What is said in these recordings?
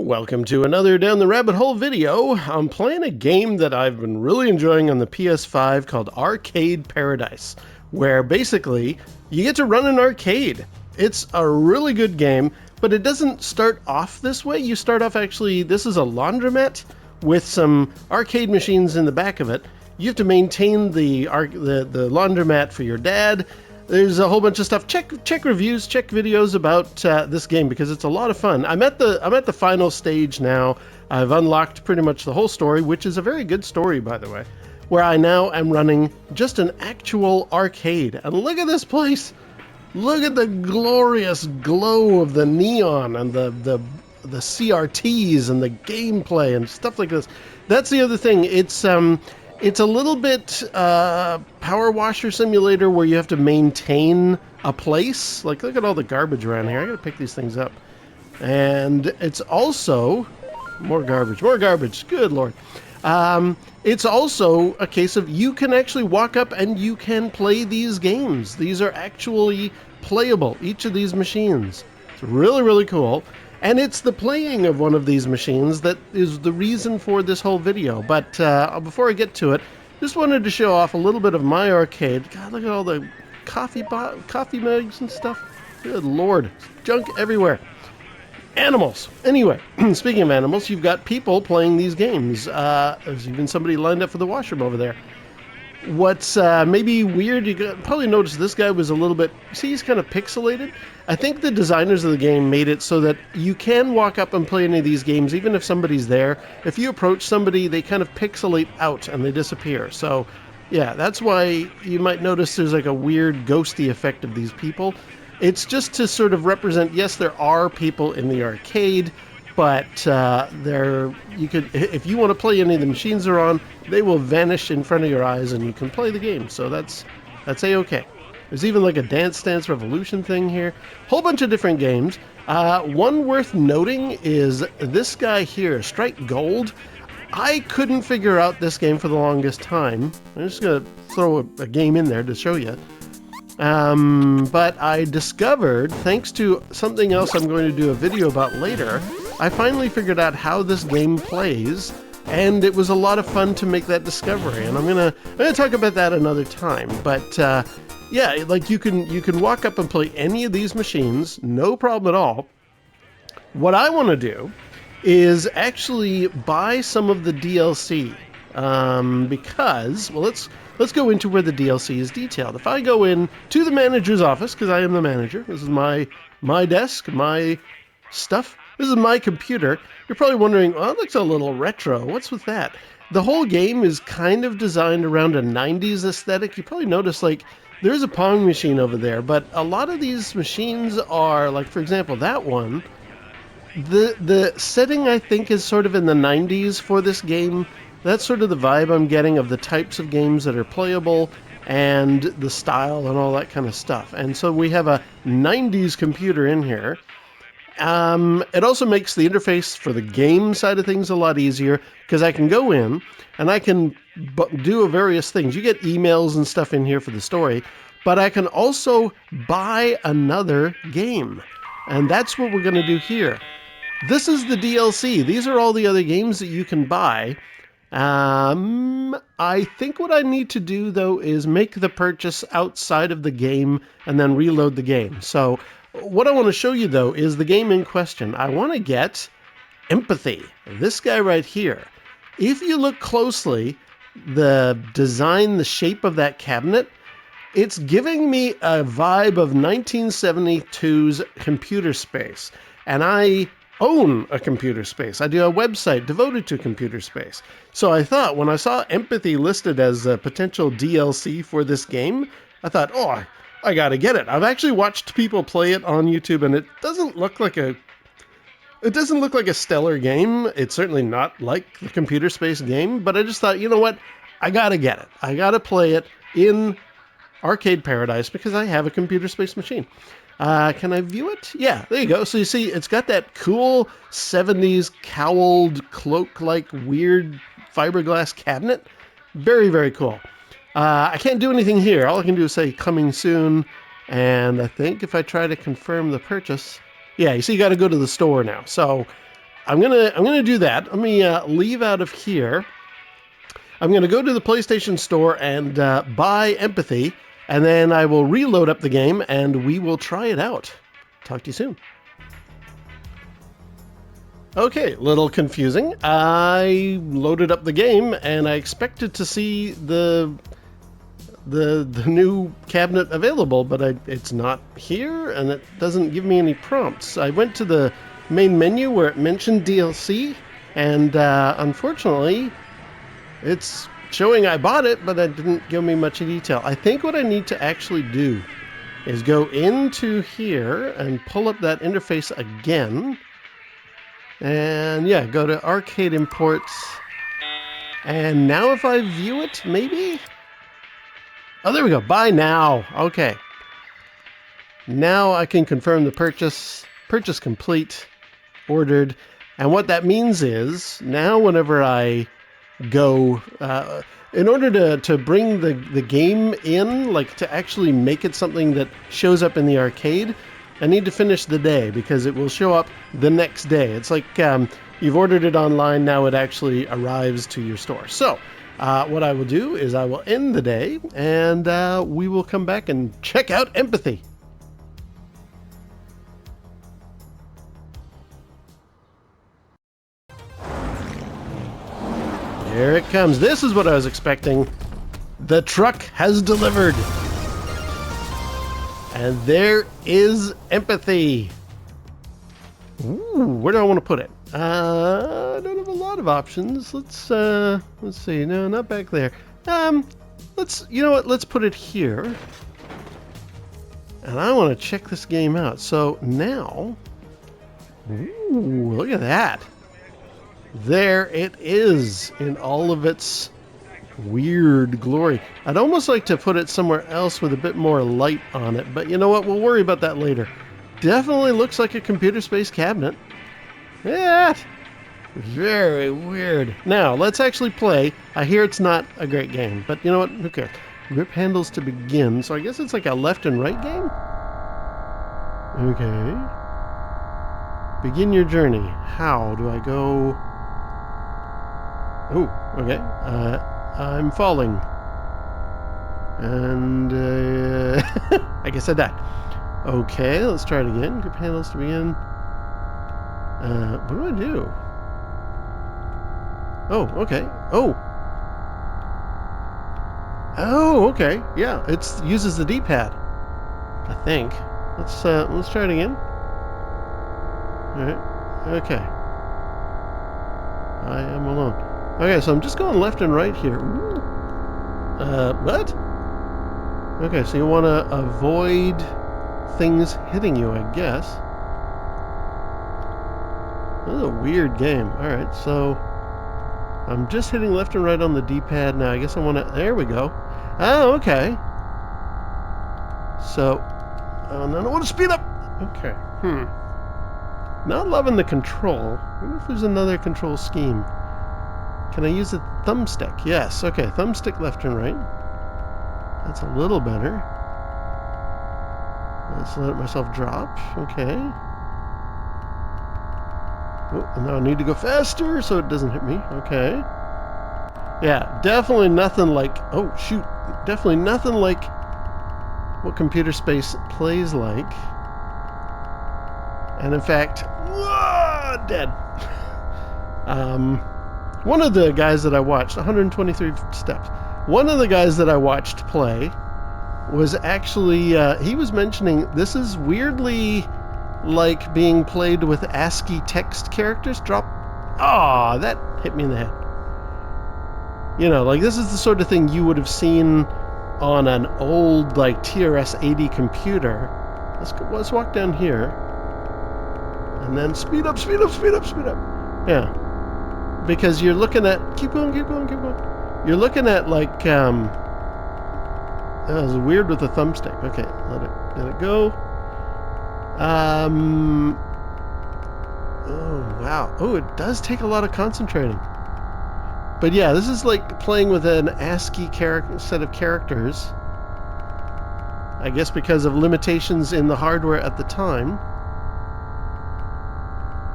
Welcome to another Down the Rabbit Hole video. I'm playing a game that I've been really enjoying on the PS5 called Arcade Paradise, where basically you get to run an arcade. It's a really good game, but it doesn't start off this way. You start off actually, this is a laundromat with some arcade machines in the back of it. You have to maintain the laundromat for your dad. There's a whole bunch of stuff. Check reviews, check videos about this game because it's a lot of fun. I'm at the final stage now. I've unlocked pretty much the whole story, which is a very good story, by the way, where I now am running just an actual arcade. And look at this place. Look at the glorious glow of the neon and the CRTs and the gameplay and stuff like this. That's the other thing. It's a little bit power washer simulator where you have to maintain a place. Like, look at all the garbage around here. I gotta pick these things up. And it's also more garbage. Good Lord. It's also a case of you can actually walk up and you can play these games. These are actually playable, each of these machines. It's really, really cool. And it's the playing of one of these machines that is the reason for this whole video. But before I get to it, just wanted to show off a little bit of my arcade. God, look at all the coffee mugs and stuff. Good Lord, junk everywhere. Animals. Anyway, speaking of animals, you've got people playing these games. There's even somebody lined up for the washroom over there. What's maybe weird, you probably noticed this guy was a little bit, see, he's kind of pixelated. I think the designers of the game made it so that you can walk up and play any of these games even if somebody's there. If you approach somebody, they kind of pixelate out and they disappear. So yeah, that's why you might notice there's like a weird ghosty effect of these people. It's just to sort of represent, yes, there are people in the arcade, but you could, if you want to play any of the machines they're on, they will vanish in front of your eyes and you can play the game. So that's a-okay. There's even like a Dance Dance Revolution thing here. Whole bunch of different games. One worth noting is this guy here, Strike Gold. I couldn't figure out this game for the longest time. I'm just going to throw a game in there to show you. But I discovered, thanks to something else I'm going to do a video about later, I finally figured out how this game plays, and it was a lot of fun to make that discovery. And I'm gonna talk about that another time. But yeah, like you can walk up and play any of these machines, no problem at all. What I want to do is actually buy some of the DLC, because, well, let's go into where the DLC is detailed. If I go in to the manager's office, because I am the manager, this is my desk, my stuff. This is my computer. You're probably wondering, oh, it looks a little retro. What's with that? The whole game is kind of designed around a 90s aesthetic. You probably notice, like, there's a Pong machine over there, but a lot of these machines are, like, for example, that one. The setting, I think, is sort of in the 90s for this game. That's sort of the vibe I'm getting of the types of games that are playable and the style and all that kind of stuff. And so we have a 90s computer in here. It also makes the interface for the game side of things a lot easier because I can go in and I can do various things. You get emails and stuff in here for the story, but I can also buy another game. And that's what we're going to do here. This is the DLC. These are all the other games that you can buy. I think what I need to do, though, is make the purchase outside of the game and then reload the game. So what I want to show you, though, is the game in question. I want to get Empathy. This guy right here. If you look closely, the design, the shape of that cabinet, it's giving me a vibe of 1972's Computer Space. And I own a Computer Space. I do a website devoted to Computer Space. So I thought, when I saw Empathy listed as a potential DLC for this game, I thought, oh, I gotta get it. I've actually watched people play it on YouTube, and it doesn't look like a stellar game. It's certainly not like the Computer Space game, but I just thought, you know what? I gotta get it. I gotta play it in Arcade Paradise because I have a Computer Space machine. Can I view it? Yeah, there you go. So you see, it's got that cool 70s cowled cloak-like weird fiberglass cabinet. Very, very cool. I can't do anything here. All I can do is say coming soon. And I think if I try to confirm the purchase, yeah, you see, you got to go to the store now. So I'm gonna do that. Let me leave out of here. I'm gonna go to the PlayStation Store and buy Empathy, and then I will reload up the game and we will try it out. Talk to you soon. Okay, little confusing. I loaded up the game and I expected to see the new cabinet available, but it's not here and it doesn't give me any prompts. I went to the main menu where it mentioned DLC, and unfortunately it's showing I bought it, but it didn't give me much detail. I think what I need to actually do is go into here and pull up that interface again. And yeah, go to Arcade Imports. And now if I view it, maybe? Oh, there we go. Buy now. Okay. Now I can confirm the purchase. Purchase complete. Ordered. And what that means is, now whenever I go... in order to bring the game in, like to actually make it something that shows up in the arcade, I need to finish the day because it will show up the next day. It's like you've ordered it online, now it actually arrives to your store. So what I will do is I will end the day and we will come back and check out Empathy. Here it comes. This is what I was expecting. The truck has delivered. And there is Empathy. Ooh, where do I want to put it? I don't have a lot of options. Let's see. No, not back there. You know what? Let's put it here. And I want to check this game out. So now, ooh, look at that. There it is in all of its weird glory. I'd almost like to put it somewhere else with a bit more light on it, but you know what? We'll worry about that later. Definitely looks like a computer space cabinet. Yeah, very weird. Now, let's actually play. I hear it's not a great game, but you know what? Who cares? Grip handles to begin, so I guess it's like a left and right game? Okay. Begin your journey. How do I go? Oh, okay. I'm falling. And I guess I died. Okay, let's try it again. Grip handles to begin. What do I do? Oh, okay. Oh. Oh, okay. Yeah, it uses the D-pad, I think. Let's try it again. All right. Okay. I am alone. Okay, so I'm just going left and right here. What? Okay, so you want to avoid things hitting you, I guess. This is a weird game. Alright, so I'm just hitting left and right on the D-pad now. I guess I want to... There we go. Oh, okay. So... Oh, no, I want to speed up! Okay. Not loving the control. I wonder if there's another control scheme. Can I use a thumbstick? Yes. Okay, thumbstick left and right. That's a little better. Let's let myself drop. Okay. Oh, and now I need to go faster so it doesn't hit me. Okay. Yeah, definitely nothing like... Oh, shoot. Definitely nothing like what computer space plays like. And in fact... Whoa, dead. One of the guys that I watched, 123 steps, one of the guys that I watched play was actually, he was mentioning this is weirdly like being played with ASCII text characters. That hit me in the head. You know, like this is the sort of thing you would have seen on an old, like, TRS-80 computer. Let's walk down here. And then speed up, speed up, speed up, speed up. Yeah. Because you're looking at... Keep going, keep going, keep going. You're looking at, like, that was weird with the thumbstick. Okay, let it go. Oh, wow. Oh, it does take a lot of concentrating. But yeah, this is like playing with an ASCII set of characters. I guess because of limitations in the hardware at the time.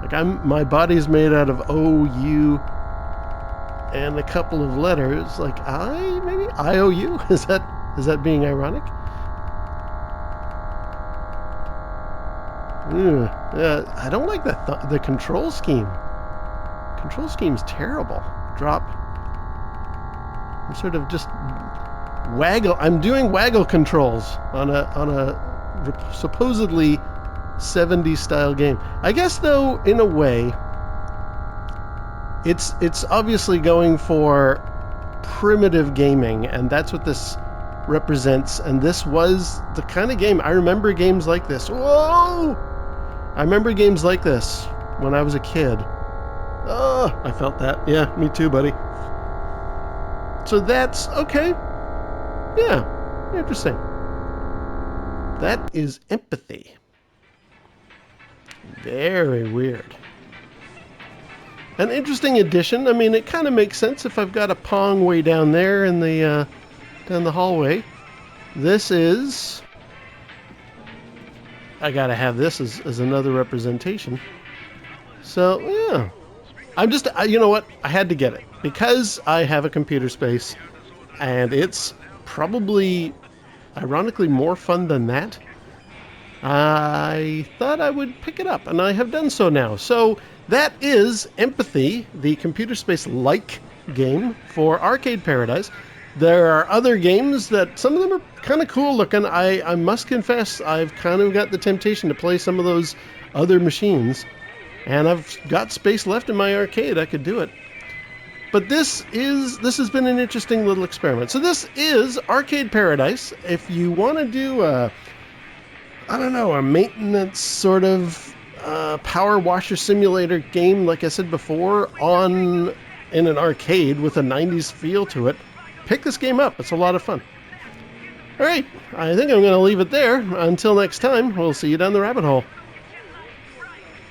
Like my body's made out of OU and a couple of letters, like maybe IOU. Is that being ironic? Yeah, I don't like the control scheme. Control scheme's terrible. Drop. I'm sort of just waggle. I'm doing waggle controls on a supposedly 70s style game. I guess though, in a way, it's obviously going for primitive gaming, and that's what this represents. And this was the kind of game I remember. Games like this. Whoa! I remember games like this when I was a kid. Oh, I felt that. Yeah, me too, buddy. So that's okay. Yeah, interesting. That is Empathy. Very weird. An interesting addition. I mean, it kind of makes sense if I've got a Pong way down there in the down the hallway. This is... I gotta have this as another representation. So, yeah. I'm just... you know what? I had to get it. Because I have a computer space, and it's probably, ironically, more fun than that, I thought I would pick it up, and I have done so now. So that is Empathy, the computer space-like game for Arcade Paradise. There are other games that, some of them are kind of cool looking. I must confess, I've kind of got the temptation to play some of those other machines, and I've got space left in my arcade. I could do it. But this has been an interesting little experiment. So this is Arcade Paradise. If you want to do a maintenance sort of power washer simulator game, like I said before, in an arcade with a 90s feel to it, pick this game up. It's a lot of fun. All right, I think I'm going to leave it there. Until next time, we'll see you down the rabbit hole.